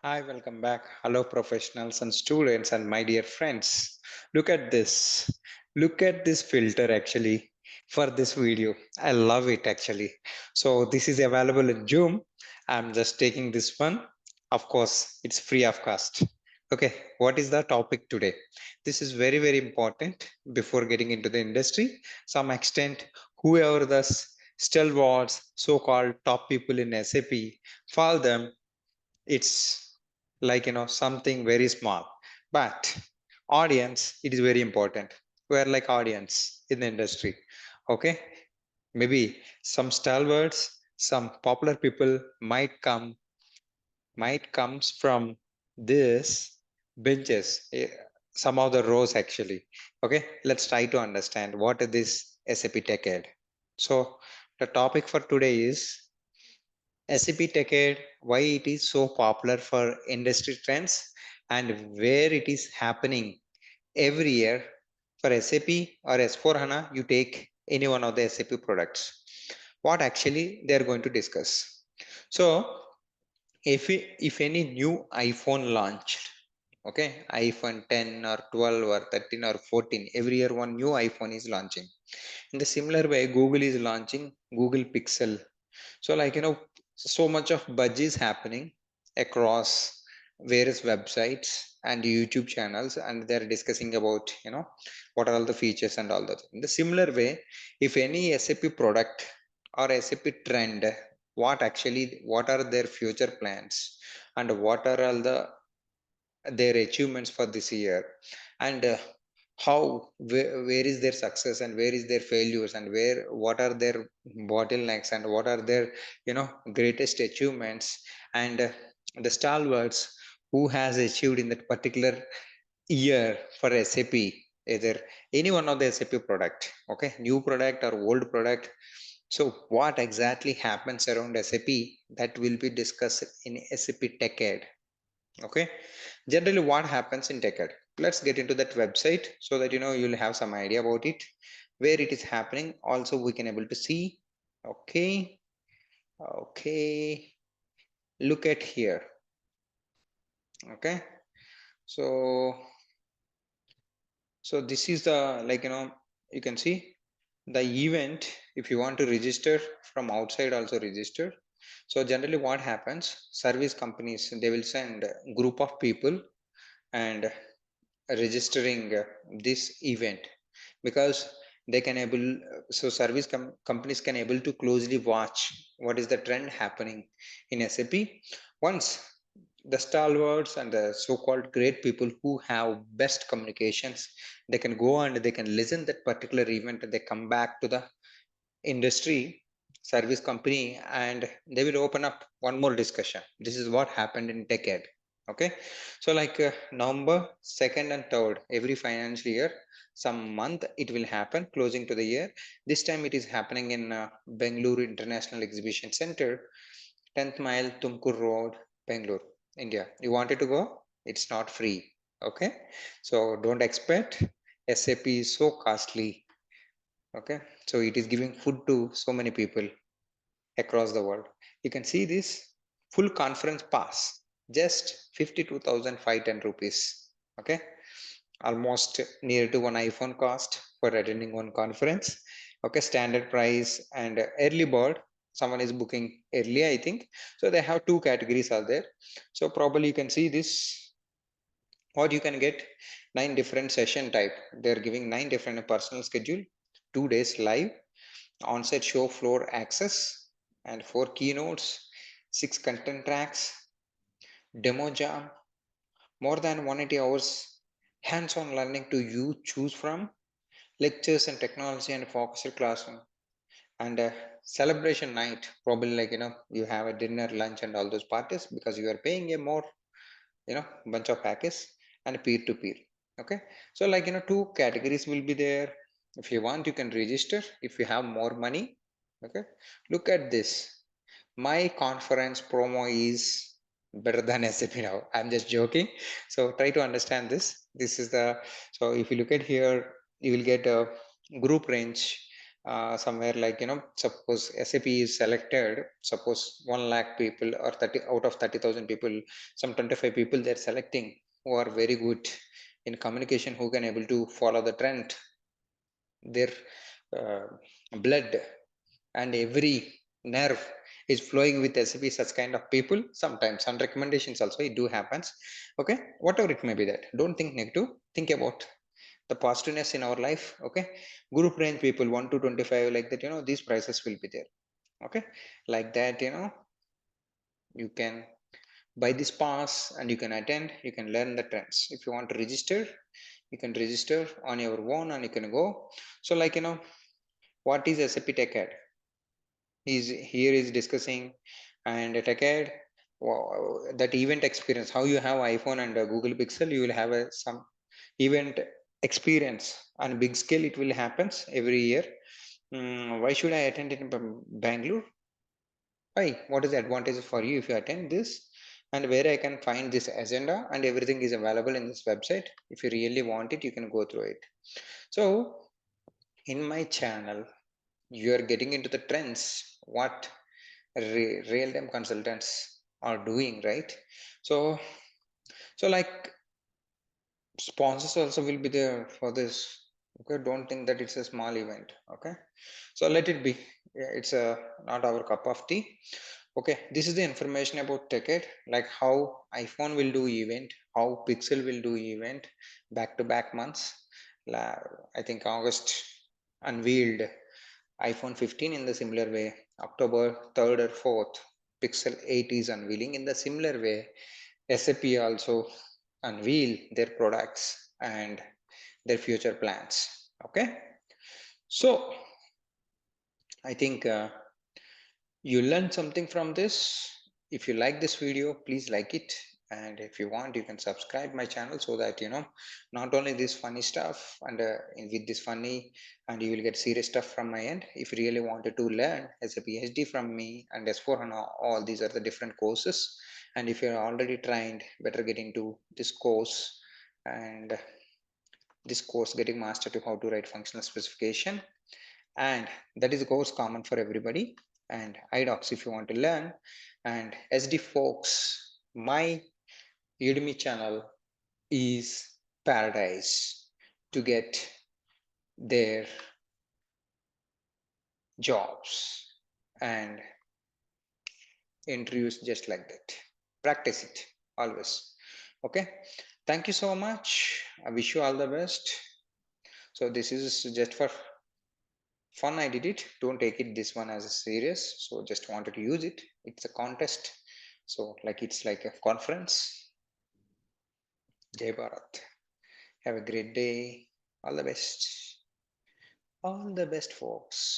Hi, welcome back. Hello, professionals and students, and my dear friends. Look at this. Look at this filter actually for this video. I love it actually. So, this is available in Zoom. I'm just taking this one. Of course, it's free of cost. Okay, what is the topic today? This is very, very important before getting into the industry. Some extent, whoever the stalwarts, so called top people in SAP, for them it's like something very small, but audience it is very important. We are like audience in the industry. Okay, maybe some stalwarts, some popular people might comes from this benches, some of the rows actually. Okay, let's try to understand what is this SAP TECHED. So the topic for today is SAP TECHED, why it is so popular for industry trends and where it is happening every year for SAP or S4 HANA, you take any one of the SAP products. What actually they are going to discuss. So if any new iPhone launched, okay, iPhone 10 or 12 or 13 or 14, every year one new iPhone is launching. In the similar way, Google is launching Google Pixel. So so much of buzz is happening across various websites and YouTube channels, and they're discussing about what are all the features and all that. In the similar way, if any SAP product or SAP trend, what are their future plans and what are all their achievements for this year, and where is their success and where is their failures, and what are their bottlenecks and what are their greatest achievements, and the stalwarts who has achieved in that particular year for SAP, either any one of the SAP product, okay, new product or old product. So what exactly happens around SAP, that will be discussed in SAP TechEd. Okay, generally what happens in TechEd, let's get into that website so that you'll have some idea about it, where it is happening also we can able to see. Okay, okay, look at here. Okay, so this is the you can see the event. If you want to register from outside also register. So generally what happens, service companies they will send a group of people and registering this event, because they can able so companies can able to closely watch what is the trend happening in SAP. Once the stalwarts and the so-called great people who have best communications, they can go and they can listen that particular event, and they come back to the industry service company and they will open up one more discussion. This is what happened in TechEd. Okay, so November 2nd and 3rd every financial year, some month it will happen closing to the year. This time it is happening in Bangalore International Exhibition Center, 10th mile Tumkur Road, Bangalore, India. You wanted to go, it's not free. Okay, so don't expect. SAP is so costly. Okay, so it is giving food to so many people across the world. You can see this full conference pass, just 52,510 rupees. Okay, almost near to one iPhone cost for attending one conference. Okay, standard price and early bird, someone is booking early I think. So they have two categories are there. So probably you can see this, what you can get, 9 different session type. They're giving 9 different personal schedule, 2 days live on-site show floor access, and 4 keynotes, 6 content tracks, demo jam, more than 180 hours hands-on learning to you choose from, lectures and technology and focused classroom, and a celebration night. Probably you have a dinner, lunch, and all those parties because you are paying a more bunch of package, and peer-to-peer. Okay, so two categories will be there. If you want, you can register if you have more money. Okay, look at this. My conference promo is better than SAP now. I'm just joking. So try to understand this. This is the, so if you look at here, you will get a group range somewhere like, suppose SAP is selected, suppose 1 lakh people or 30 out of 30,000 people, some 25 people they're selecting who are very good in communication, who can able to follow the trend, their uh, blood and every nerve is flowing with SAP, such kind of people. Sometimes on recommendations also it do happens. Okay, whatever it may be, that don't think negative, think about the positiveness in our life. Okay, group range people 1 to 25, like that, these prices will be there. Okay, like that, you can buy this pass and you can attend, you can learn the trends. If you want to register, you can register on your own and you can go. So like, what is SAP TechEd? Is here is discussing and TechEd, that event experience, how you have iPhone and Google Pixel, you will have some event experience on big scale. It will happens every year. Why should I attend it in Bangalore? Why? What is the advantage for you if you attend this? And where I can find this agenda and everything is available in this website. If you really want it, you can go through it. So in my channel, you are getting into the trends, what real-time consultants are doing, right? So like sponsors also will be there for this. Okay, don't think that it's a small event. Okay, so let it be. Yeah, it's a not our cup of tea. Okay, this is the information about TechEd, like how iPhone will do event, how Pixel will do event back to back months. I think August unveiled iPhone 15 in the similar way. October 3rd or 4th, Pixel 8 is unveiling in the similar way. SAP also unveil their products and their future plans. Okay, so I think you learned something from this. If you like this video, please like it, and if you want, you can subscribe my channel, so that not only this funny stuff and with this funny, and you will get serious stuff from my end. If you really wanted to learn SAP SD from me and S4 HANA, all these are the different courses, and if you're already trained, better get into this course, and this course getting master to how to write functional specification, and that is course common for everybody. And idocs if you want to learn, and SD folks, my Udemy channel is paradise to get their jobs and interviews just like that. Practice it always. Okay, thank you so much. I wish you all the best. So this is just for fun. I did it. Don't take it this one as a serious. So just wanted to use it. It's a contest. So like it's like a conference. Jai Bharat. Have a great day. All the best. All the best, folks.